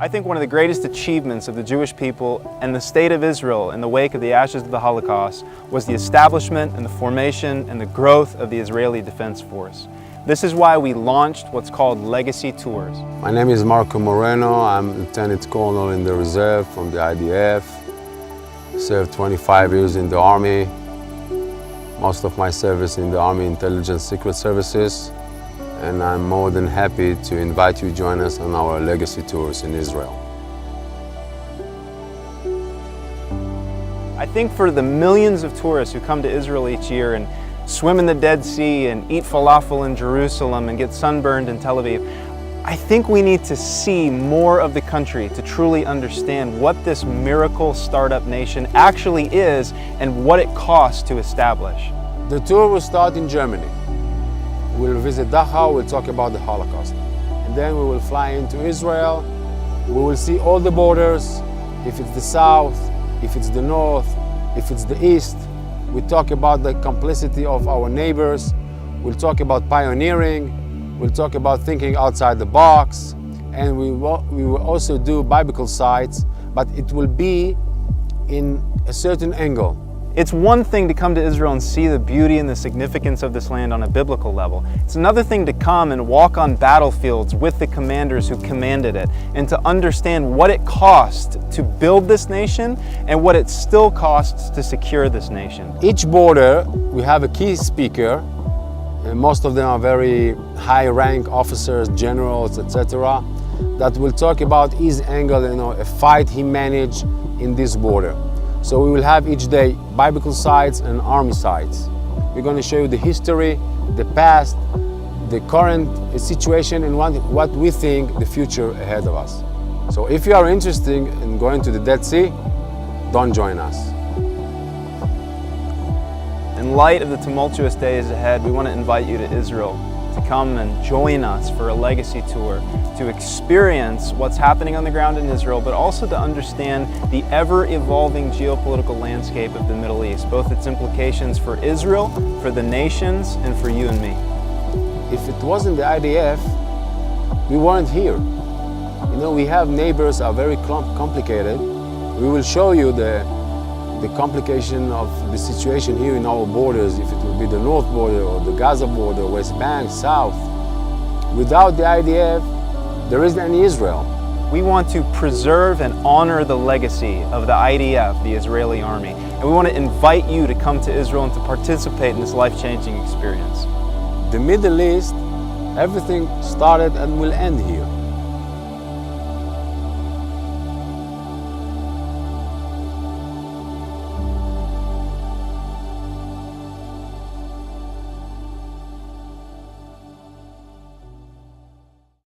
I think one of the greatest achievements of the Jewish people and the state of Israel in the wake of the ashes of the Holocaust was the establishment and the formation and the growth of the Israeli Defense Force. This is why we launched what's called Legacy Tours. My name is Marco Moreno. I'm Lieutenant Colonel in the Reserve from the IDF. Served 25 years in the Army. Most of my service in the Army Intelligence Secret Services. And I'm more than happy to invite you to join us on our Legacy Tours in Israel. I think for the millions of tourists who come to Israel each year and swim in the Dead Sea and eat falafel in Jerusalem and get sunburned in Tel Aviv, I think we need to see more of the country to truly understand what this miracle startup nation actually is and what it costs to establish. The tour will start in Germany. We'll visit Dachau, we'll talk about the Holocaust. And then we will fly into Israel. We will see all the borders, if it's the south, if it's the north, if it's the east. We talk about the complicity of our neighbors. We'll talk about pioneering. We'll talk about thinking outside the box. And we will also do biblical sites, but it will be in a certain angle. It's one thing to come to Israel and see the beauty and the significance of this land on a biblical level. It's another thing to come and walk on battlefields with the commanders who commanded it and to understand what it cost to build this nation and what it still costs to secure this nation. Each border, we have a key speaker, and most of them are very high-rank officers, generals, etc., that will talk about his angle, a fight he managed in this border. So we will have each day biblical sites and army sites. We're going to show you the history, the past, the current situation, and what we think the future ahead of us. So if you are interested in going to the Dead Sea, don't join us. In light of the tumultuous days ahead, we want to invite you to Israel to come and join us for a legacy tour, to experience what's happening on the ground in Israel, but also to understand the ever-evolving geopolitical landscape of the Middle East, both its implications for Israel, for the nations, and for you and me. If it wasn't the IDF, we weren't here. We have neighbors that are very complicated. We will show you the complication of the situation here in our borders, if it will be the North border or the Gaza border, West Bank, South. Without the IDF, there isn't any Israel. We want to preserve and honor the legacy of the IDF, the Israeli army, and we want to invite you to come to Israel and to participate in this life-changing experience. The Middle East, everything started and will end here.